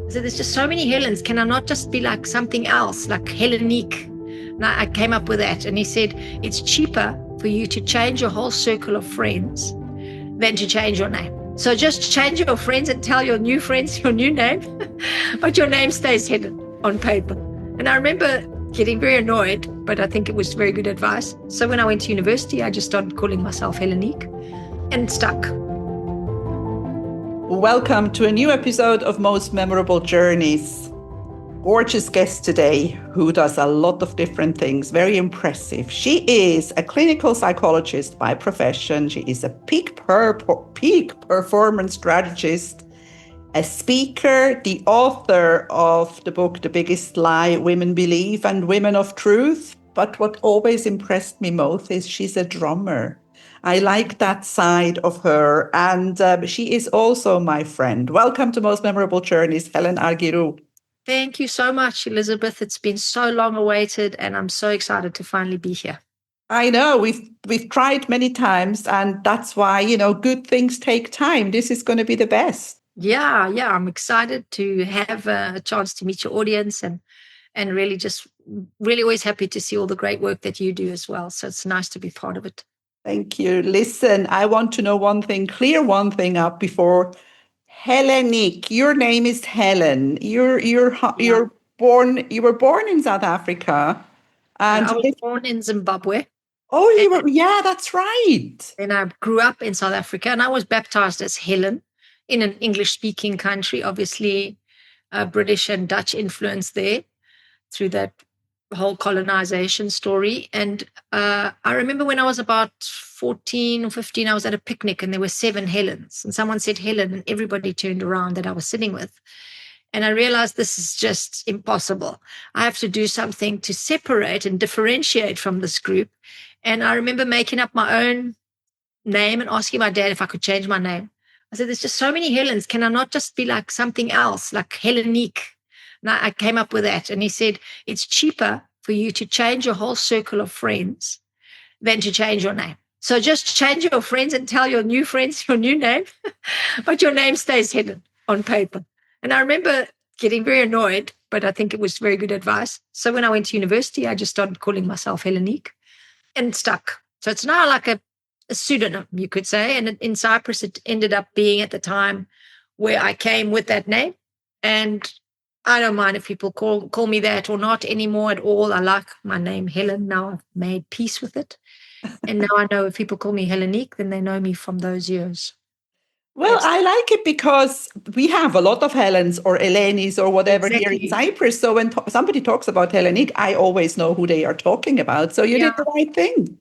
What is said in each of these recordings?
I said, there's just so many Helens. Can I not just be like something else, like Hellenique? And I came up with that. And he said, it's cheaper for you to change your whole circle of friends than to change your name. So just change your friends and tell your new friends your new name, but your name stays hidden on paper. And I remember getting very annoyed, but I think it was very good advice. So when I went to university, I just started calling myself Hellenique and stuck. Welcome to a new episode of Most Memorable Journeys. Gorgeous guest today who does a lot of different things. Very impressive. She is a clinical psychologist by profession. She is a peak performance strategist, a speaker, the author of the book, The Biggest Lie Women Believe and Women of Truth. But what always impressed me most is she's a drummer. I like that side of her. And she is also my friend. Welcome to Most Memorable Journeys, Helen Argyrou. Thank you so much, Elizabeth. It's been so long awaited, and I'm so excited to finally be here. I know we've tried many times, and that's why, good things take time. This is going to be the best. Yeah. I'm excited to have a chance to meet your audience and really always happy to see all the great work that you do as well. So it's nice to be part of it. Thank you. Listen, I want to know one thing, clear one thing up before. Hellenic, your name is Helen. You were born in South Africa. And I was born in Zimbabwe. Yeah, that's right. And I grew up in South Africa, and I was baptized as Helen in an English-speaking country, obviously British and Dutch influence there through that whole colonization story. And I remember when I was about 14 or 15, I was at a picnic and there were 7 Helens, and someone said Helen, and everybody turned around that I was sitting with. And I realized this is just impossible. I have to do something to separate and differentiate from this group. And I remember making up my own name and asking my dad if I could change my name. I said, there's just so many Helens. Can I not just be like something else, like Hellenique? And I came up with that. And he said, it's cheaper for you to change your whole circle of friends than to change your name. So just change your friends and tell your new friends your new name, but your name stays hidden on paper. And I remember getting very annoyed, but I think it was very good advice. So when I went to university, I just started calling myself Hellenique and stuck. So it's now like a pseudonym, you could say. And in Cyprus, it ended up being at the time where I came with that name. And I don't mind if people call me that or not anymore at all. I like my name, Helen. Now I've made peace with it. And now I know if people call me Hellenique, then they know me from those years. Well, yes. I like it because we have a lot of Helens or Elenis or whatever here in Cyprus. So when somebody talks about Hellenic, I always know who they are talking about. So you did the right thing.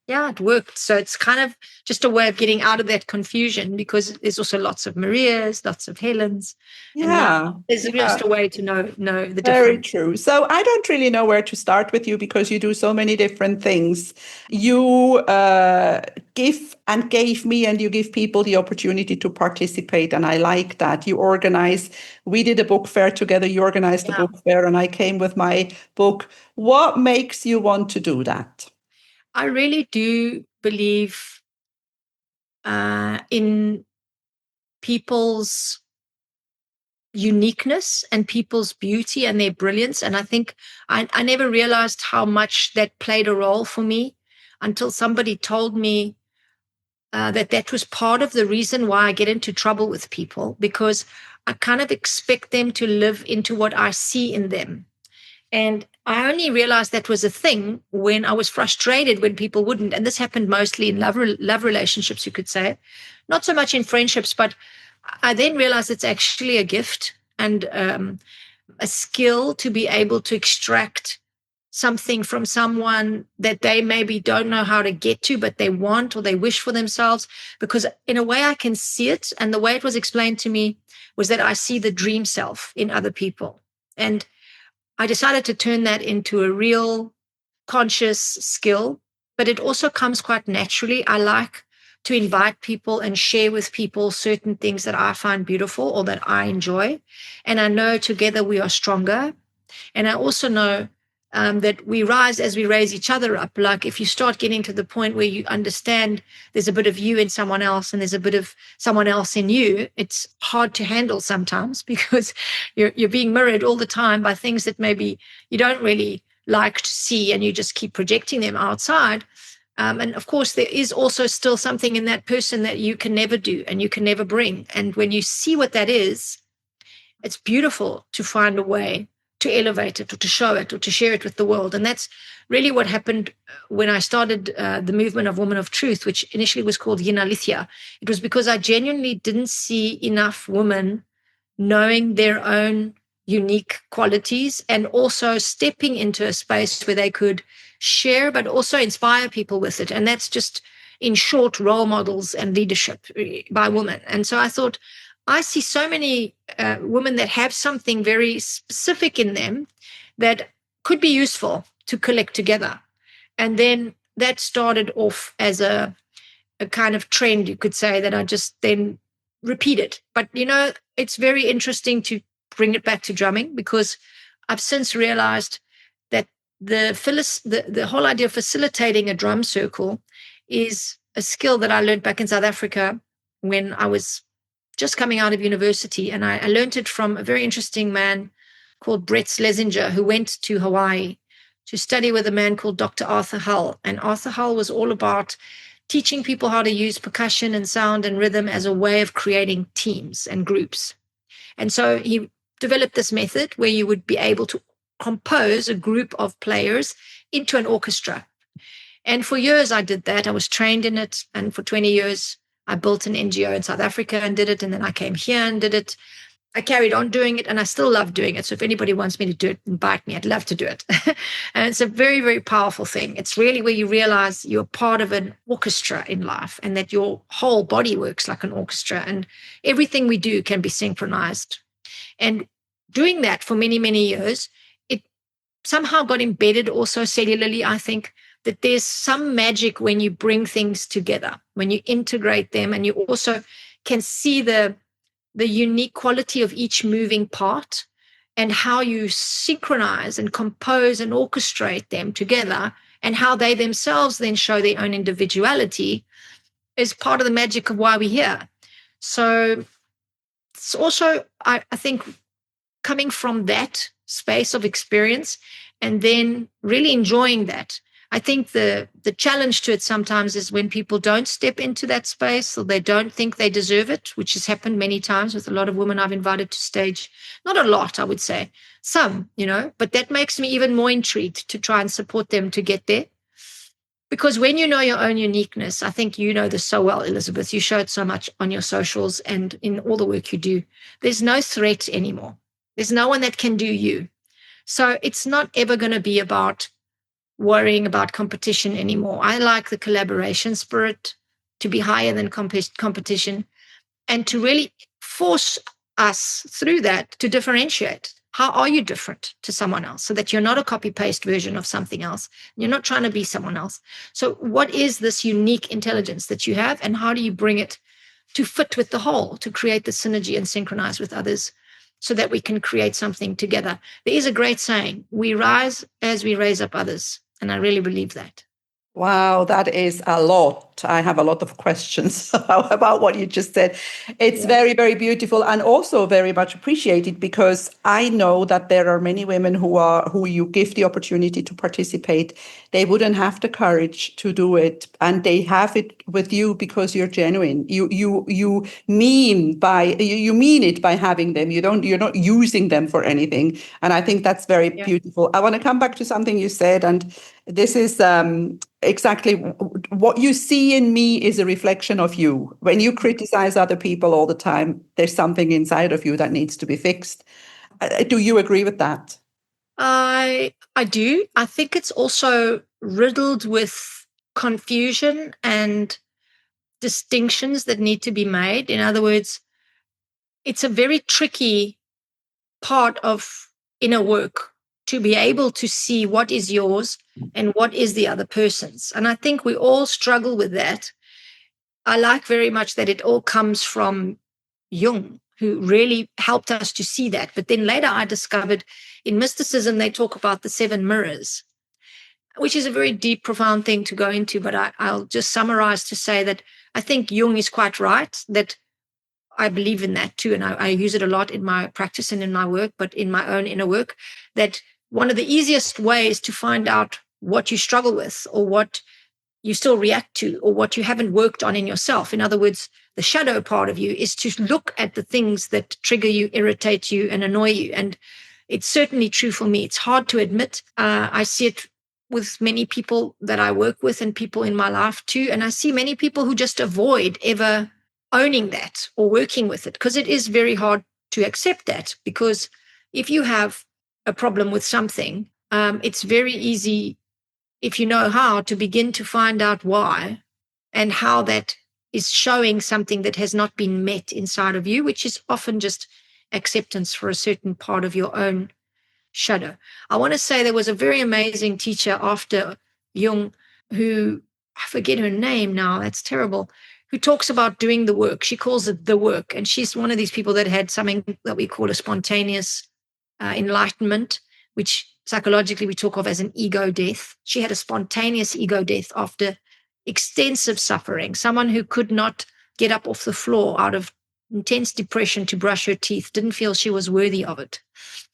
Yeah, it worked. So it's kind of just a way of getting out of that confusion, because there's also lots of Marias, lots of Helens. Yeah. And there's just a way to know the difference. Very true. So I don't really know where to start with you because you do so many different things. You give and gave me, and you give people the opportunity to participate. And I like that. You organize. We did a book fair together. You organized the book fair, and I came with my book. What makes you want to do that? I really do believe in people's uniqueness and people's beauty and their brilliance. And I think I never realized how much that played a role for me until somebody told me that was part of the reason why I get into trouble with people, because I kind of expect them to live into what I see in them. And I only realized that was a thing when I was frustrated when people wouldn't. And this happened mostly in love relationships, you could say, not so much in friendships. But I then realized it's actually a gift and a skill to be able to extract something from someone that they maybe don't know how to get to, but they want or they wish for themselves. Because in a way I can see it. And the way it was explained to me was that I see the dream self in other people. And I decided to turn that into a real conscious skill, but it also comes quite naturally. I like to invite people and share with people certain things that I find beautiful or that I enjoy. And I know together we are stronger. And I also know that we rise as we raise each other up. Like if you start getting to the point where you understand there's a bit of you in someone else and there's a bit of someone else in you, it's hard to handle sometimes because you're being mirrored all the time by things that maybe you don't really like to see, and you just keep projecting them outside. And of course, there is also still something in that person that you can never do and you can never bring. And when you see what that is, it's beautiful to find a way to elevate it or to show it or to share it with the world. And that's really what happened when I started the movement of Women of Truth, which initially was called Yin Alithia. It was because I genuinely didn't see enough women knowing their own unique qualities and also stepping into a space where they could share, but also inspire people with it. And that's just, in short, role models and leadership by women. And so I thought, I see so many women that have something very specific in them that could be useful to collect together. And then that started off as a kind of trend, you could say, that I just then repeated. But, it's very interesting to bring it back to drumming, because I've since realized that the whole idea of facilitating a drum circle is a skill that I learned back in South Africa when I was just coming out of university. And I learned it from a very interesting man called Brett Schlesinger, who went to Hawaii to study with a man called Dr. Arthur Hull. And Arthur Hull was all about teaching people how to use percussion and sound and rhythm as a way of creating teams and groups. And so he developed this method where you would be able to compose a group of players into an orchestra. And for years I did that. I was trained in it. And for 20 years, I built an NGO in South Africa and did it. And then I came here and did it. I carried on doing it, and I still love doing it. So if anybody wants me to do it, invite me. I'd love to do it. And it's a very, very powerful thing. It's really where you realize you're part of an orchestra in life and that your whole body works like an orchestra and everything we do can be synchronized. And doing that for many, many years, it somehow got embedded also cellularly, I think, that there's some magic when you bring things together, when you integrate them, and you also can see the unique quality of each moving part and how you synchronize and compose and orchestrate them together, and how they themselves then show their own individuality is part of the magic of why we're here. So it's also, I think, coming from that space of experience and then really enjoying that. I think the challenge to it sometimes is when people don't step into that space or they don't think they deserve it, which has happened many times with a lot of women I've invited to stage. Not a lot, I would say. Some, but that makes me even more intrigued to try and support them to get there. Because when you know your own uniqueness, I think you know this so well, Elizabeth, you show it so much on your socials and in all the work you do. There's no threat anymore. There's no one that can do you. So it's not ever going to be about worrying about competition anymore. I like the collaboration spirit to be higher than competition and to really force us through that to differentiate. How are you different to someone else so that you're not a copy-paste version of something else? You're not trying to be someone else. So what is this unique intelligence that you have, and how do you bring it to fit with the whole, to create the synergy and synchronize with others so that we can create something together? There is a great saying, we rise as we raise up others. And I really believe that. Wow, that is a lot. I have a lot of questions about what you just said. It's very, very beautiful and also very much appreciated, because I know that there are many women who you give the opportunity to participate. They wouldn't have the courage to do it, and they have it with you because you're genuine. You mean it by having them. You're not using them for anything. And I think that's very beautiful. I want to come back to something you said, and this is exactly what you see in me is a reflection of you. When you criticize other people all the time, there's something inside of you that needs to be fixed. Do you agree with that? I do. I think it's also riddled with confusion and distinctions that need to be made. In other words, it's a very tricky part of inner work to be able to see what is yours and what is the other person's. And I think we all struggle with that. I like very much that it all comes from Jung. who really helped us to see that. But then later I discovered in mysticism, they talk about the 7 mirrors, which is a very deep, profound thing to go into. But I'll just summarize to say that I think Jung is quite right, that I believe in that too. And I use it a lot in my practice and in my work, but in my own inner work, that one of the easiest ways to find out what you struggle with or what you still react to or what you haven't worked on in yourself, in other words, the shadow part of you, is to look at the things that trigger you, irritate you, and annoy you. And it's certainly true for me. It's hard to admit. I see it with many people that I work with and people in my life too. And I see many people who just avoid ever owning that or working with it, because it is very hard to accept that. Because if you have a problem with something, it's very easy, if you know how, to begin to find out why and how that is showing something that has not been met inside of you, which is often just acceptance for a certain part of your own shadow. I want to say there was a very amazing teacher after Jung who, I forget her name now, that's terrible, who talks about doing the work. She calls it the work. And she's one of these people that had something that we call a spontaneous enlightenment, which psychologically we talk of as an ego death. She had a spontaneous ego death after extensive suffering, someone who could not get up off the floor out of intense depression to brush her teeth, didn't feel she was worthy of it.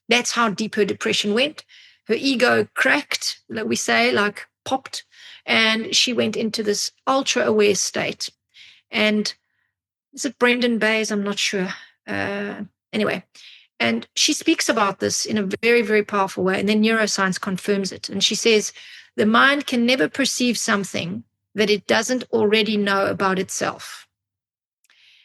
That's how deep her depression went. Her ego cracked, like we say, like popped, and she went into this ultra aware state. And is it Brendan Bayes? I'm not sure. Anyway, and she speaks about this in a very, very powerful way. And then neuroscience confirms it. And she says, the mind can never perceive something that it doesn't already know about itself.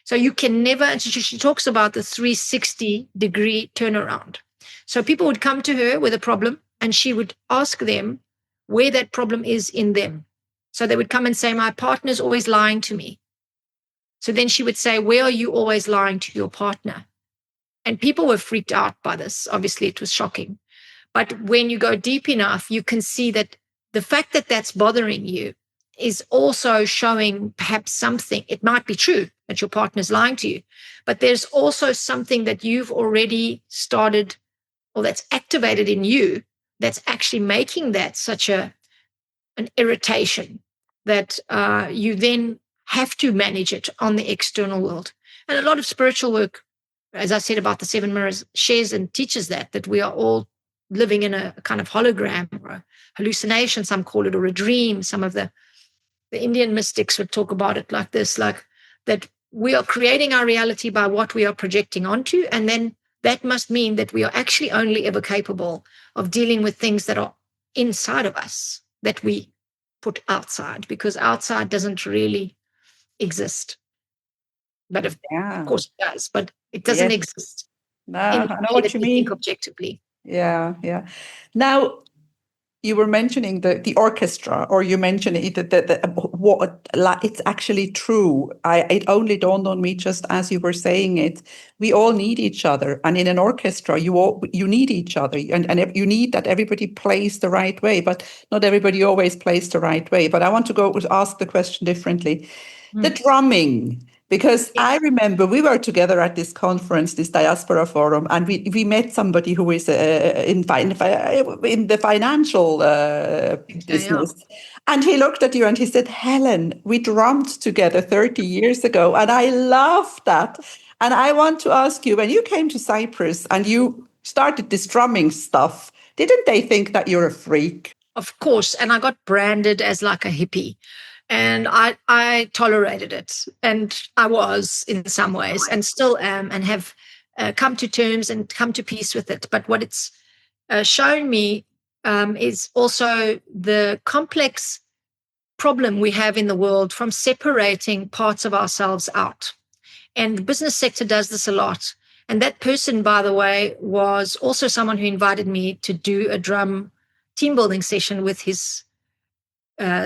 So you can never, she talks about the 360-degree turnaround. So people would come to her with a problem and she would ask them where that problem is in them. So they would come and say, my partner's always lying to me. So then she would say, where are you always lying to your partner? And people were freaked out by this. Obviously, it was shocking. But when you go deep enough, you can see that the fact that that's bothering you is also showing perhaps something. It might be true that your partner's lying to you, but there's also something that you've already started or that's activated in you that's actually making that such an irritation that you then have to manage it on the external world. And a lot of spiritual work, as I said about the 7 mirrors, shares and teaches that we are all living in a kind of hologram or a hallucination, some call it, or a dream. Some of the Indian mystics would talk about it like this, like that we are creating our reality by what we are projecting onto. And then that must mean that we are actually only ever capable of dealing with things that are inside of us that we put outside, because outside doesn't really exist. But of course it does, but it doesn't exist No, in I the know way what that you we mean. think objectively. Yeah. Now, you were mentioning the orchestra, or you mentioned it, what it's actually true. It only dawned on me just as you were saying it. We all need each other, and in an orchestra, you need each other, and you need that everybody plays the right way. But not everybody always plays the right way. But I want to ask the question differently. The drumming. Because I remember we were together at this conference, this diaspora forum, and we met somebody who is in the financial business. And he looked at you and he said, Helen, we drummed together 30 years ago. And I love that. And I want to ask you, when you came to Cyprus and you started this drumming stuff, didn't they think that you're a freak? Of course. And I got branded as like a hippie. And I tolerated it. And I was in some ways, and still am, and have come to terms and come to peace with it. But what it's shown me is also the complex problem we have in the world from separating parts of ourselves out. And the business sector does this a lot. And that person, by the way, was also someone who invited me to do a drum team building session with his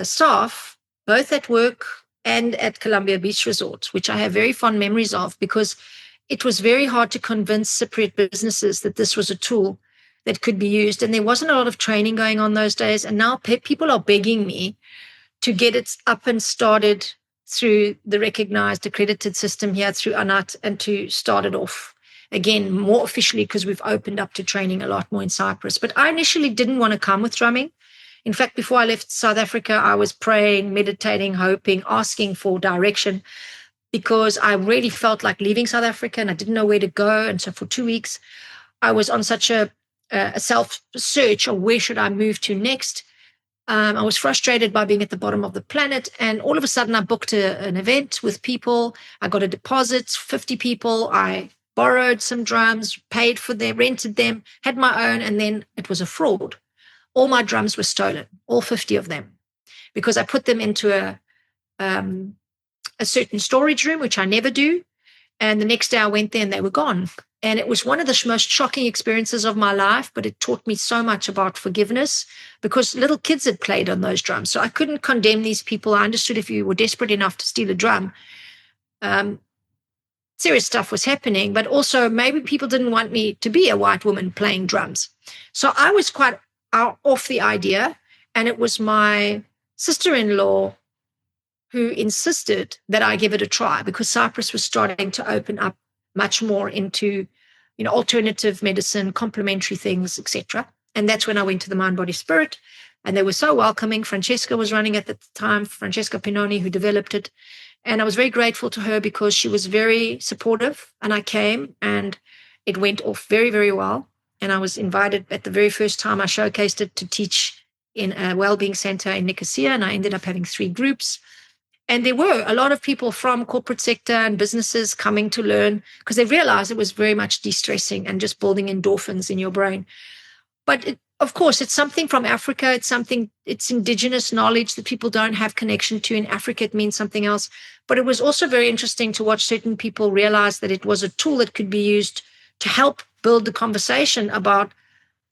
staff, both at work and at Columbia Beach Resort, which I have very fond memories of, because it was very hard to convince Cypriot businesses that this was a tool that could be used. And there wasn't a lot of training going on those days. And now people are begging me to get it up and started through the recognized accredited system here through ANAT and to start it off again more officially, because we've opened up to training a lot more in Cyprus. But I initially didn't want to come with drumming. In fact, before I left South Africa, I was praying, meditating, hoping, asking for direction, because I really felt like leaving South Africa and I didn't know where to go. And so for 2 weeks, I was on such a self-search of where should I move to next. I was frustrated by being at the bottom of the planet. And all of a sudden, I booked an event with people. I got a deposit, 50 people. I borrowed some drums, paid for them, rented them, had my own, and then it was a fraud. All my drums were stolen, all 50 of them, because I put them into a certain storage room, which I never do. And the next day I went there and they were gone. And it was one of the most shocking experiences of my life, but it taught me so much about forgiveness, because little kids had played on those drums. So I couldn't condemn these people. I understood if you were desperate enough to steal a drum, serious stuff was happening, but also maybe people didn't want me to be a white woman playing drums. So I was quite off the idea. And it was my sister-in-law who insisted that I give it a try, because Cyprus was starting to open up much more into, alternative medicine, complementary things, etc. And that's when I went to the Mind, Body, Spirit, and they were so welcoming. Francesca was running at the time, Francesca Pinoni, who developed it. And I was very grateful to her because she was very supportive. And I came and it went off very, very well. And I was invited at the very first time I showcased it to teach in a wellbeing center in Nicosia. And I ended up having 3 groups. And there were a lot of people from corporate sector and businesses coming to learn, because they realized it was very much de-stressing and just building endorphins in your brain. But of course, it's something from Africa. It's indigenous knowledge that people don't have connection to. In Africa, it means something else. But it was also very interesting to watch certain people realize that it was a tool that could be used to help build the conversation about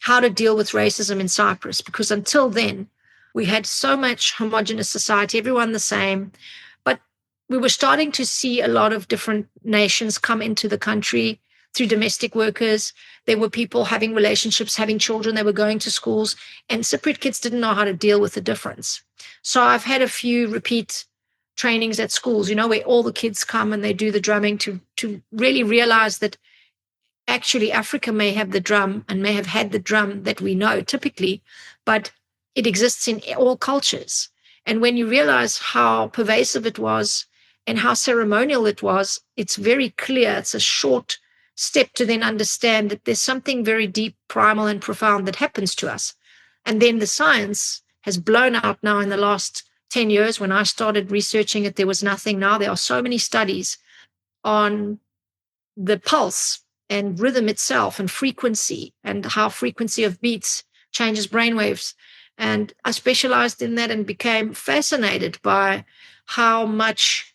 how to deal with racism in Cyprus. Because until then, we had so much homogenous society, everyone the same. But we were starting to see a lot of different nations come into the country through domestic workers. There were people having relationships, having children. They were going to schools. And Cypriot kids didn't know how to deal with the difference. So I've had a few repeat trainings at schools, where all the kids come and they do the drumming to really realize that actually Africa may have the drum and may have had the drum that we know typically, but it exists in all cultures. And when you realize how pervasive it was and how ceremonial it was, it's very clear. It's a short step to then understand that there's something very deep, primal, and profound that happens to us. And then the science has blown out now in the last 10 years. When I started researching it, there was nothing. Now there are so many studies on the pulse and rhythm itself and frequency, and how frequency of beats changes brainwaves. And I specialized in that and became fascinated by how much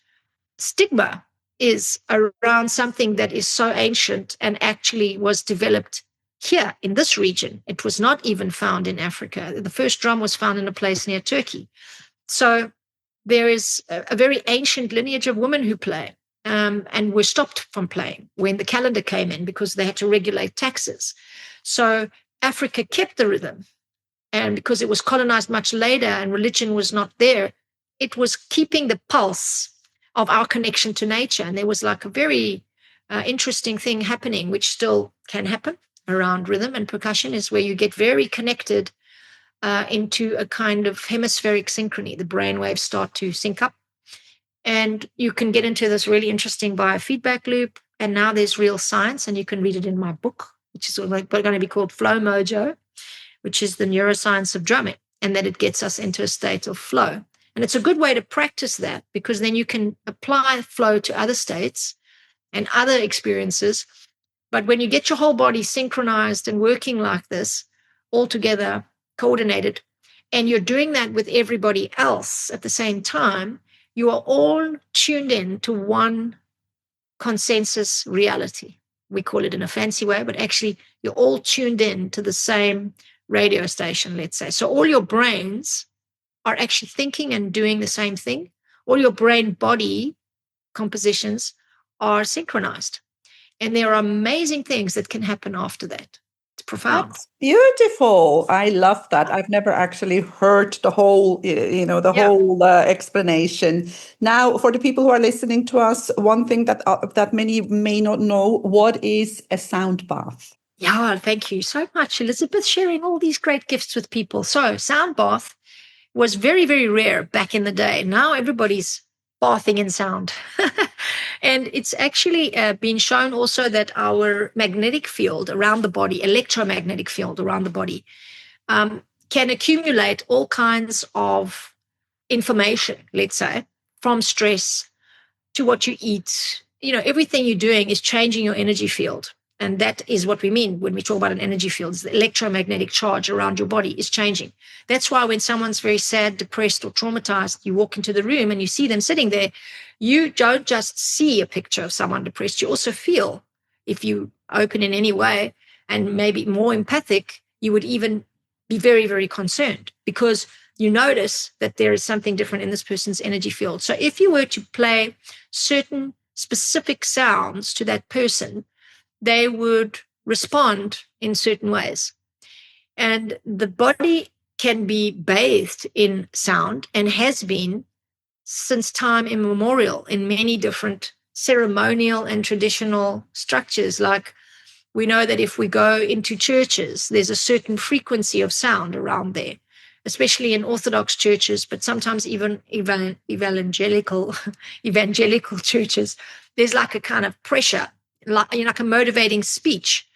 stigma is around something that is so ancient and actually was developed here in this region. It was not even found in Africa. The first drum was found in a place near Turkey. So there is a very ancient lineage of women who play and were stopped from playing when the calendar came in, because they had to regulate taxes. So Africa kept the rhythm. And because it was colonized much later and religion was not there, it was keeping the pulse of our connection to nature. And there was like a very interesting thing happening, which still can happen around rhythm and percussion, is where you get very connected into a kind of hemispheric synchrony. The brainwaves start to sync up. And you can get into this really interesting biofeedback loop. And now there's real science, and you can read it in my book, which is going to be called Flow Mojo, which is the neuroscience of drumming, and that it gets us into a state of flow. And it's a good way to practice that, because then you can apply flow to other states and other experiences. But when you get your whole body synchronized and working like this, all together, coordinated, and you're doing that with everybody else at the same time, you are all tuned in to one consensus reality. We call it in a fancy way, but actually you're all tuned in to the same radio station, let's say. So all your brains are actually thinking and doing the same thing. All your brain-body compositions are synchronized. And there are amazing things that can happen after that. profound. That's beautiful. I love that. I've never actually heard the whole, the Yeah. whole explanation. Now, for the people who are listening to us, one thing that many may not know, what is a sound bath? Yeah, thank you so much, Elizabeth, sharing all these great gifts with people. So, sound bath was very, very rare back in the day. Now everybody's bathing in sound. And it's actually been shown also that our magnetic field around the body, electromagnetic field around the body, can accumulate all kinds of information, let's say, from stress to what you eat. Everything you're doing is changing your energy field. And that is what we mean when we talk about an energy field. The electromagnetic charge around your body is changing. That's why when someone's very sad, depressed, or traumatized, you walk into the room and you see them sitting there, you don't just see a picture of someone depressed, you also feel, if you open in any way and maybe more empathic, you would even be very, very concerned because you notice that there is something different in this person's energy field. So if you were to play certain specific sounds to that person, they would respond in certain ways. And the body can be bathed in sound and has been since time immemorial in many different ceremonial and traditional structures. Like we know that if we go into churches, there's a certain frequency of sound around there, especially in Orthodox churches, but sometimes even evangelical churches. There's like a kind of pressure, like a motivating speech,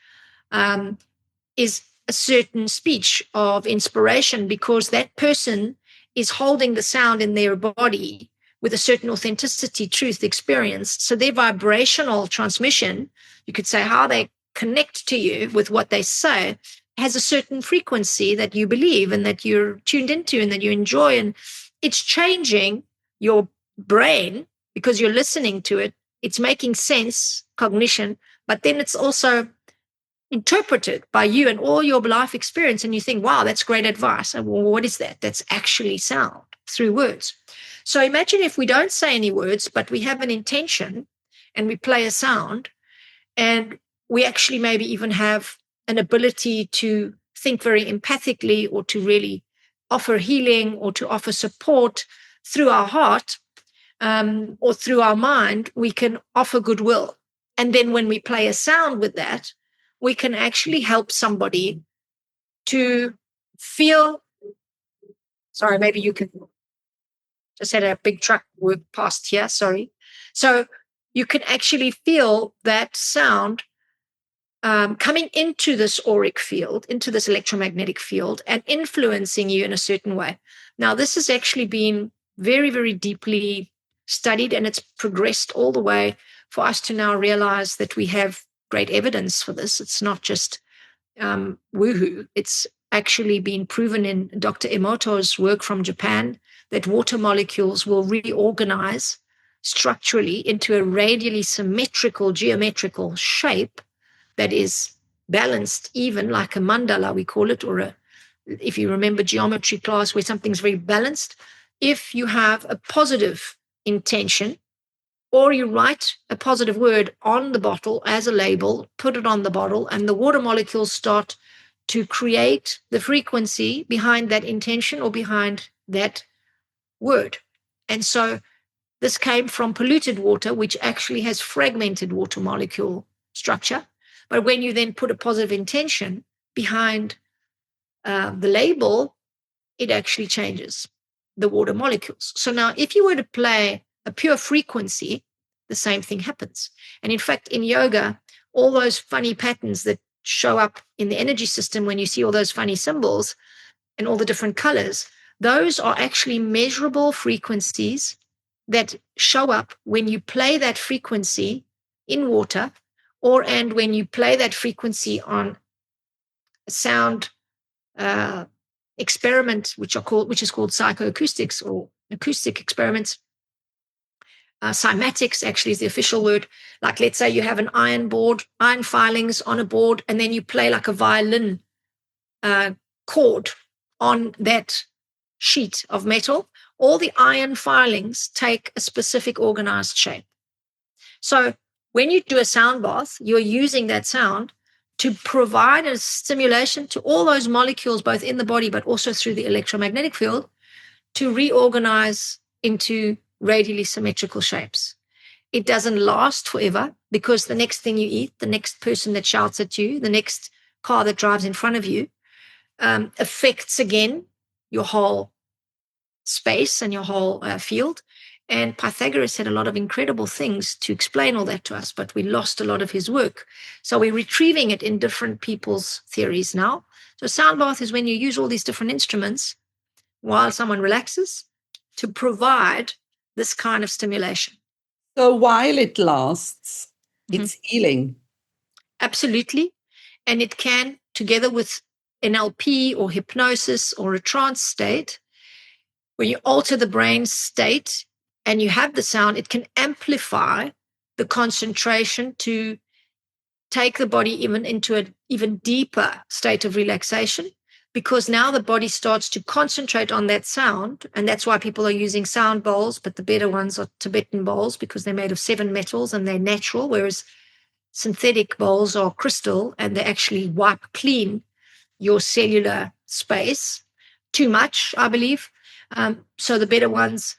is a certain speech of inspiration because that person is holding the sound in their body with a certain authenticity, truth, experience. So their vibrational transmission, you could say how they connect to you with what they say, has a certain frequency that you believe and that you're tuned into and that you enjoy. And it's changing your brain because you're listening to it. It's making sense, cognition, but then it's also interpreted by you and all your life experience. And you think, wow, that's great advice. And well, what is that? That's actually sound through words. So imagine if we don't say any words, but we have an intention and we play a sound, and we actually maybe even have an ability to think very empathically or to really offer healing or to offer support through our heart, or through our mind, we can offer goodwill. And then when we play a sound with that, we can actually help somebody to feel. Sorry, maybe you can. Just had a big truck work past here. Sorry. So you can actually feel that sound coming into this auric field, into this electromagnetic field, and influencing you in a certain way. Now, this has actually been very, very deeply studied, and it's progressed all the way for us to now realize that we have great evidence for this. It's not just woohoo. It's actually been proven in Dr. Emoto's work from Japan that water molecules will reorganize structurally into a radially symmetrical geometrical shape that is balanced, even like a mandala, we call it, or if you remember geometry class where something's very balanced, if you have a positive intention, or you write a positive word on the bottle as a label, put it on the bottle, and the water molecules start to create the frequency behind that intention or behind that word. And so this came from polluted water, which actually has fragmented water molecule structure. But when you then put a positive intention behind the label, it actually changes the water molecules. So now, if you were to play a pure frequency, the same thing happens. And in fact, in yoga, all those funny patterns that show up in the energy system when you see all those funny symbols and all the different colors, those are actually measurable frequencies that show up when you play that frequency in water, and when you play that frequency on a sound experiment, which is called psychoacoustics or acoustic experiments. Cymatics actually is the official word. Like, let's say you have an iron filings on a board, and then you play like a violin chord on that sheet of metal. All the iron filings take a specific organized shape. So when you do a sound bath, you're using that sound to provide a stimulation to all those molecules, both in the body, but also through the electromagnetic field, to reorganize into radially symmetrical shapes. It doesn't last forever because the next thing you eat, the next person that shouts at you, the next car that drives in front of you, affects again your whole space and your whole field. And Pythagoras had a lot of incredible things to explain all that to us, but we lost a lot of his work. So we're retrieving it in different people's theories now. So sound bath is when you use all these different instruments while someone relaxes to provide this kind of stimulation. So while it lasts, it's healing. Absolutely. And it can, together with NLP or hypnosis or a trance state, when you alter the brain state and you have the sound, it can amplify the concentration to take the body even into an even deeper state of relaxation, because now the body starts to concentrate on that sound. And that's why people are using sound bowls, but the better ones are Tibetan bowls because they're made of 7 metals and they're natural, whereas synthetic bowls are crystal and they actually wipe clean your cellular space too much, I believe. So the better ones,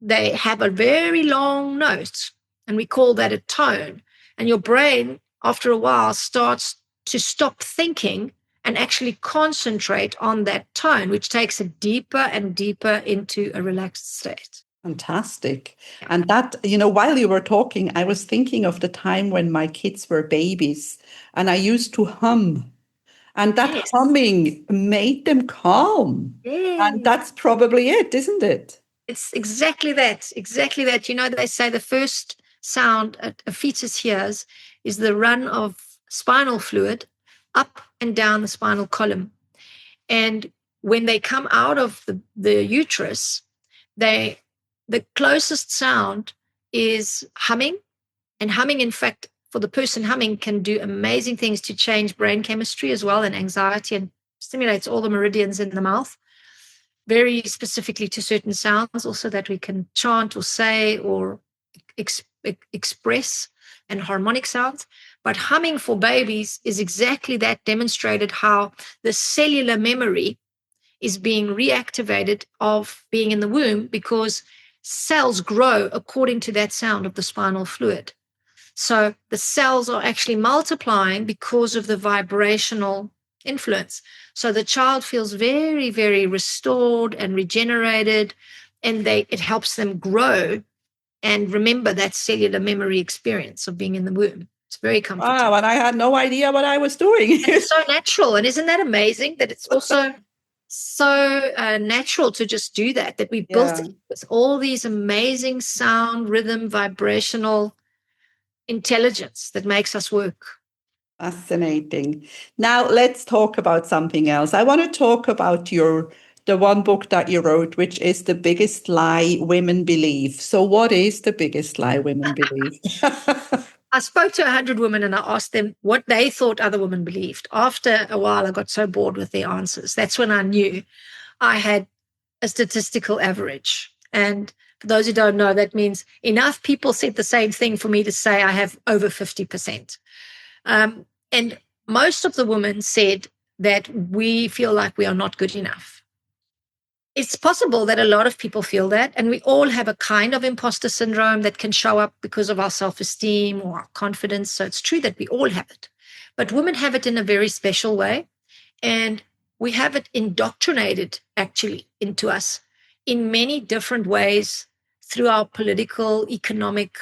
they have a very long note, and we call that a tone. And your brain, after a while, starts to stop thinking and actually concentrate on that tone, which takes it deeper and deeper into a relaxed state. Fantastic. And that, while you were talking, I was thinking of the time when my kids were babies and I used to hum. And that Yes. humming made them calm. And that's probably it, isn't it? It's exactly that. Exactly that. They say the first sound a fetus hears is the run of spinal fluid up and down the spinal column. And when they come out of the uterus, the closest sound is humming. And humming, in fact, for the person humming, can do amazing things to change brain chemistry as well and anxiety, and stimulates all the meridians in the mouth, very specifically to certain sounds also that we can chant or say or express, and harmonic sounds. But humming for babies is exactly that, demonstrated how the cellular memory is being reactivated of being in the womb, because cells grow according to that sound of the spinal fluid. So the cells are actually multiplying because of the vibrational influence. So the child feels very, very restored and regenerated, and it helps them grow and remember that cellular memory experience of being in the womb. It's very comforting. Wow, and I had no idea what I was doing. It's so natural. And isn't that amazing that it's also so natural to just do that we built it with all these amazing sound, rhythm, vibrational intelligence that makes us work. Fascinating. Now let's talk about something else. I want to talk about the one book that you wrote, which is The Biggest Lie Women Believe. So what is the biggest lie women believe? I spoke to 100 women and I asked them what they thought other women believed. After a while, I got so bored with their answers. That's when I knew I had a statistical average. And for those who don't know, that means enough people said the same thing for me to say I have over 50%. And most of the women said that we feel like we are not good enough. It's possible that a lot of people feel that, and we all have a kind of imposter syndrome that can show up because of our self-esteem or our confidence. So it's true that we all have it, but women have it in a very special way, and we have it indoctrinated actually into us in many different ways through our political, economic,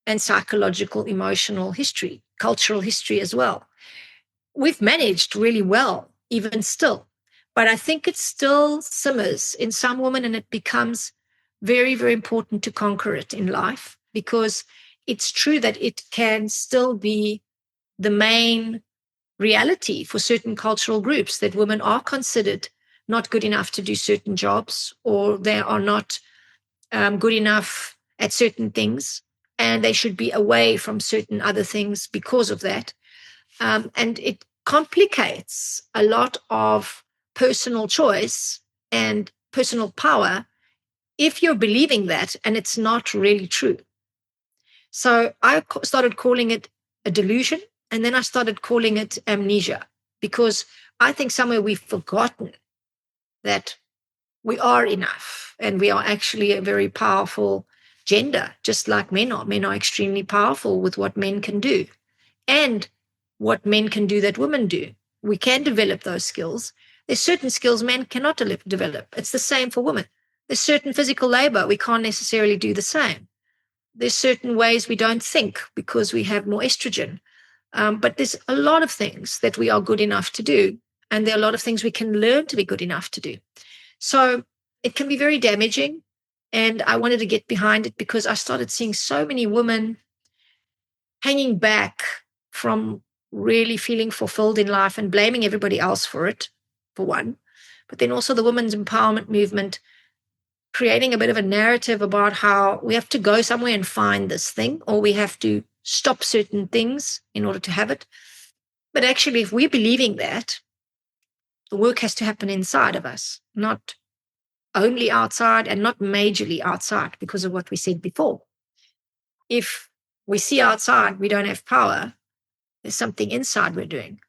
and psychological, emotional history, cultural history as well. We've managed really well, even still. But I think it still simmers in some women, and it becomes very, very important to conquer it in life, because it's true that it can still be the main reality for certain cultural groups, that women are considered not good enough to do certain jobs, or they are not good enough at certain things, and they should be away from certain other things because of that. And it complicates a lot of personal choice and personal power if you're believing that and it's not really true. So I started calling it a delusion, And then I started calling it amnesia, because I think somewhere we've forgotten that we are enough and we are actually a very powerful gender, just like men are. Men are extremely powerful with what men can do and what men can do that women do. We can develop those skills. There's certain skills men cannot develop. It's the same for women. There's certain physical labor we can't necessarily do the same. There's certain ways we don't think because we have more estrogen. But there's a lot of things that we are good enough to do. And there are a lot of things we can learn to be good enough to do. So it can be very damaging. And I wanted to get behind it because I started seeing so many women hanging back from really feeling fulfilled in life and blaming everybody else for it, for one. But then also the women's empowerment movement creating a bit of a narrative about how we have to go somewhere and find this thing, or we have to stop certain things in order to have it. But actually, if we're believing that, the work has to happen inside of us, not only outside and not majorly outside because of what we said before. If we see outside we don't have power, there's something inside we're doing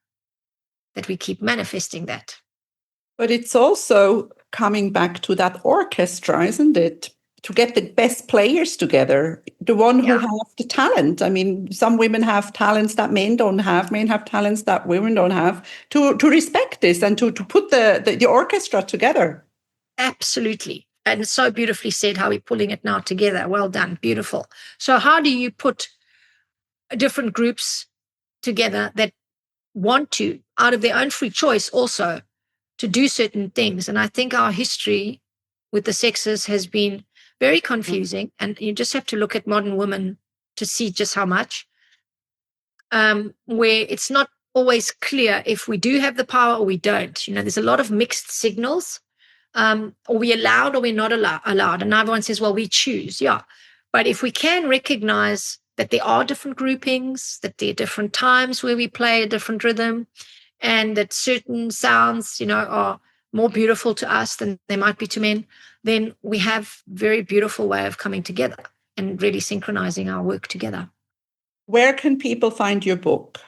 that we keep manifesting that. But it's also coming back to that orchestra, isn't it? To get the best players together, the one who have the talent. I mean, some women have talents that men don't have. Men have talents that women don't have. To respect this and to put the orchestra together. Absolutely. And so beautifully said how we're pulling it now together. Well done. Beautiful. So how do you put different groups together that want to, out of their own free choice also, to do certain things? And I think our history with the sexes has been very confusing. And you just have to look at modern women to see just how much, where it's not always clear if we do have the power or we don't. You know, there's a lot of mixed signals. Are we allowed or we're not allowed? And everyone says, well, we choose. Yeah. But if we can recognize that there are different groupings, that there are different times where we play a different rhythm, and that certain sounds, you know, are more beautiful to us than they might be to men, then we have a very beautiful way of coming together and really synchronizing our work together. Where can people find your book?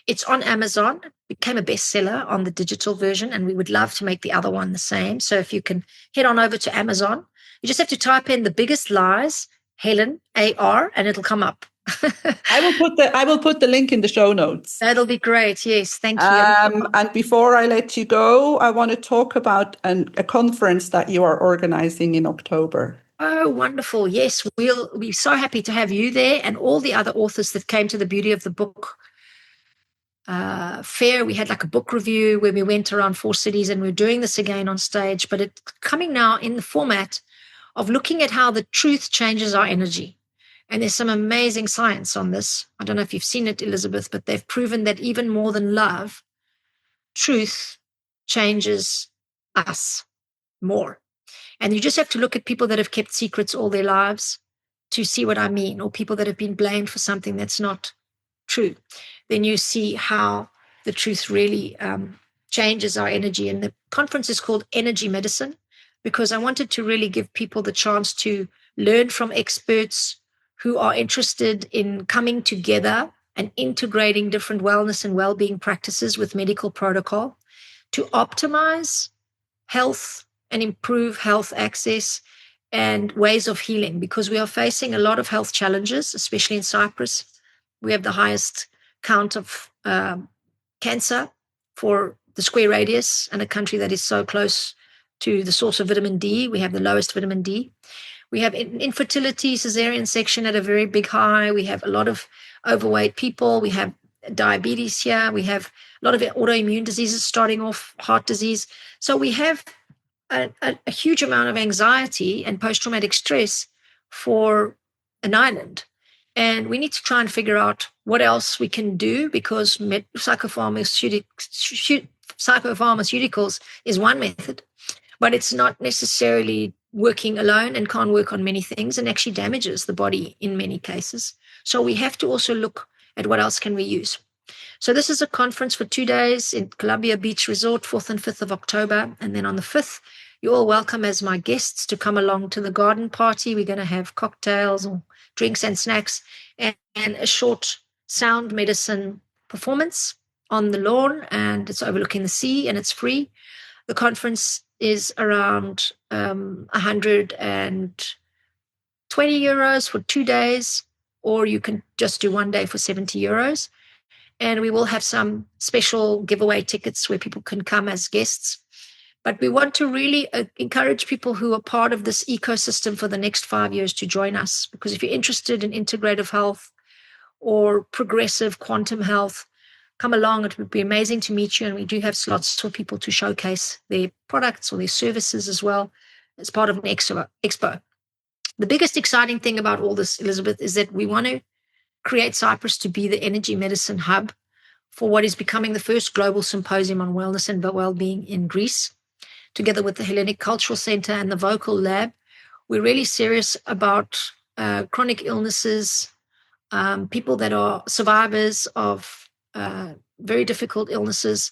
It's on Amazon. It became a bestseller on the digital version, and we would love to make the other one the same. So if you can head on over to Amazon, you just have to type in The Biggest Lies, Helen, AR, and it'll come up. I will put the link in the show notes. That'll be great. Yes, thank you. And before I let you go, I want to talk about a conference that you are organizing in October. Oh, wonderful. Yes, we'll be so happy to have you there and all the other authors that came to the Beauty of the Book fair. We had like a book review where we went around 4 cities, and we're doing this again on stage, but it's coming now in the format of looking at how the truth changes our energy. And there's some amazing science on this. I don't know if you've seen it, Elizabeth, but they've proven that even more than love, truth changes us more. And you just have to look at people that have kept secrets all their lives to see what I mean, or people that have been blamed for something that's not true. Then you see how the truth really changes our energy. And the conference is called Energy Medicine, because I wanted to really give people the chance to learn from experts who are interested in coming together and integrating different wellness and well-being practices with medical protocol to optimize health and improve health access and ways of healing, because we are facing a lot of health challenges, especially in Cyprus. We have the highest count of cancer for the square radius, and a country that is so close to the source of vitamin D. We have the lowest vitamin D. We have infertility, cesarean section at a very big high. We have a lot of overweight people. We have diabetes here. We have a lot of autoimmune diseases starting off, heart disease. So we have a huge amount of anxiety and post-traumatic stress for an island. And we need to try and figure out what else we can do, because psychopharmaceuticals is one method, but it's not necessarily working alone and can't work on many things, and actually damages the body in many cases. So we have to also look at what else can we use. So this is a conference for 2 days in Columbia Beach Resort, 4th and 5th of October. And then on the 5th, you're all welcome as my guests to come along to the garden party. We're going to have cocktails or drinks and snacks and a short sound medicine performance on the lawn, and it's overlooking the sea, and it's free. The conference is around 120 euros for 2 days, or you can just do one day for 70 euros. And we will have some special giveaway tickets where people can come as guests. But we want to really encourage people who are part of this ecosystem for the next 5 years to join us. Because if you're interested in integrative health or progressive quantum health, come along. It would be amazing to meet you. And we do have slots for people to showcase their products or their services as well as part of an expo. The biggest exciting thing about all this, Elizabeth, is that we want to create Cyprus to be the energy medicine hub for what is becoming the first global symposium on wellness and well-being in Greece, together with the Hellenic Cultural Center and the Vocal Lab. We're really serious about chronic illnesses, people that are survivors of very difficult illnesses,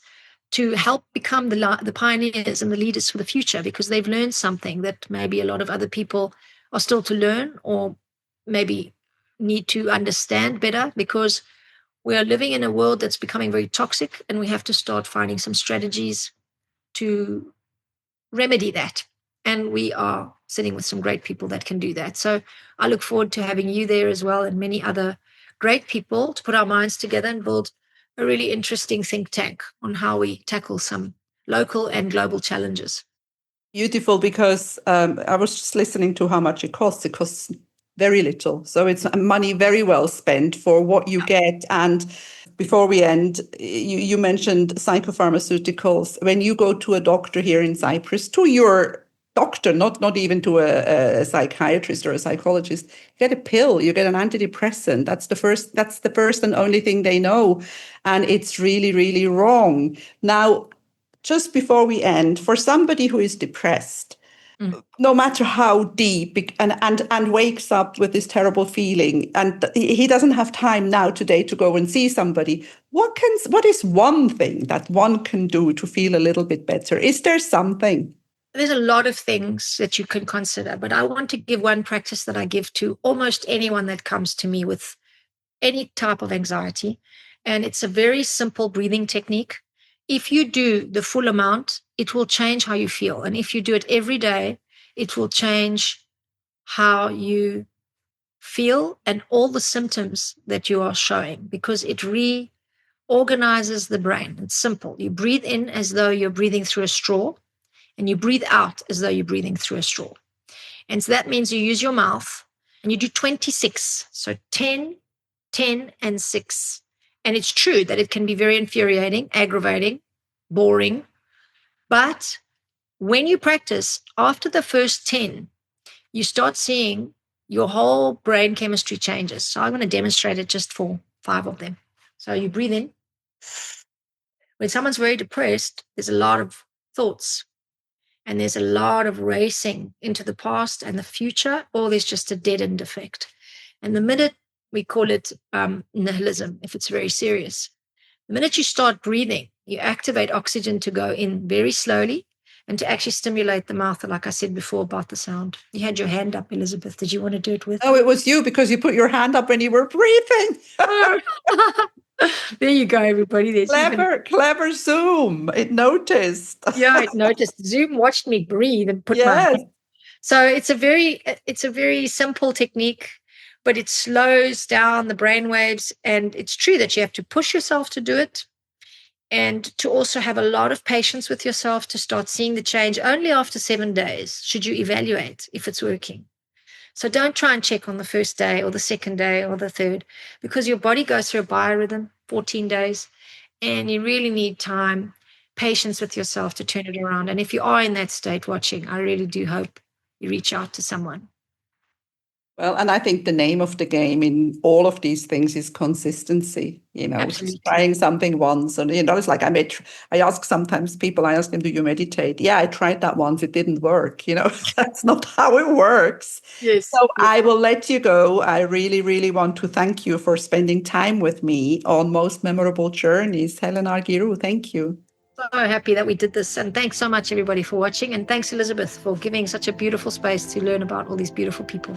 to help become the pioneers and the leaders for the future, because they've learned something that maybe a lot of other people are still to learn, or maybe need to understand better, because we are living in a world that's becoming very toxic, and we have to start finding some strategies to remedy that. And we are sitting with some great people that can do that. So I look forward to having you there as well, and many other great people, to put our minds together and build a really interesting think tank on how we tackle some local and global challenges. Beautiful, because I was just listening to how much it costs. It costs very little. So it's money very well spent for what you get. And before we end, you mentioned psychopharmaceuticals. When you go to a doctor here in Cyprus, to your doctor, not even to a psychiatrist or a psychologist, you get a pill, you get an antidepressant. That's the first and only thing they know. And it's really, really wrong. Now, just before we end, for somebody who is depressed, no matter how deep, and wakes up with this terrible feeling, and he doesn't have time now today to go and see somebody, what is one thing that one can do to feel a little bit better? Is there something? There's a lot of things that you can consider, but I want to give one practice that I give to almost anyone that comes to me with any type of anxiety. And it's a very simple breathing technique. If you do the full amount, it will change how you feel. And if you do it every day, it will change how you feel and all the symptoms that you are showing, because it reorganizes the brain. It's simple. You breathe in as though you're breathing through a straw, and you breathe out as though you're breathing through a straw. And so that means you use your mouth, and you do 26. So 10, 10, and 6. And it's true that it can be very infuriating, aggravating, boring. But when you practice, after the first 10, you start seeing your whole brain chemistry changes. So I'm going to demonstrate it just for 5 of them. So you breathe in. When someone's very depressed, there's a lot of thoughts, and there's a lot of racing into the past and the future, or there's just a dead-end effect. And the minute, we call it nihilism, if it's very serious. The minute you start breathing, you activate oxygen to go in very slowly and to actually stimulate the mouth, like I said before about the sound. You had your hand up, Elizabeth. Did you want to do it with? Oh, it was you, because you put your hand up when you were breathing. There you go, everybody. There's clever Zoom. It noticed. Yeah, it noticed. Zoom watched me breathe and put my hand. So it's a very simple technique, but it slows down the brain waves. And it's true that you have to push yourself to do it, and to also have a lot of patience with yourself to start seeing the change. Only after 7 days should you evaluate if it's working. So don't try and check on the first day or the second day or the third, because your body goes through a biorhythm, 14 days, and you really need time, patience with yourself to turn it around. And if you are in that state watching, I really do hope you reach out to someone. Well, and I think the name of the game in all of these things is consistency, Absolutely. Trying something once. And, it's like I ask sometimes people, I ask them, do you meditate? Yeah, I tried that once. It didn't work. That's not how it works. Yes. So I will let you go. I really, really want to thank you for spending time with me on Most Memorable Journeys. Helen Argyrou, thank you. So happy that we did this. And thanks so much, everybody, for watching. And thanks, Elizabeth, for giving such a beautiful space to learn about all these beautiful people.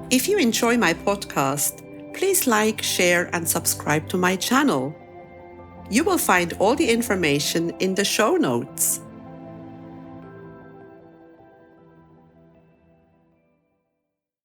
If you enjoy my podcast, please like, share, and subscribe to my channel. You will find all the information in the show notes.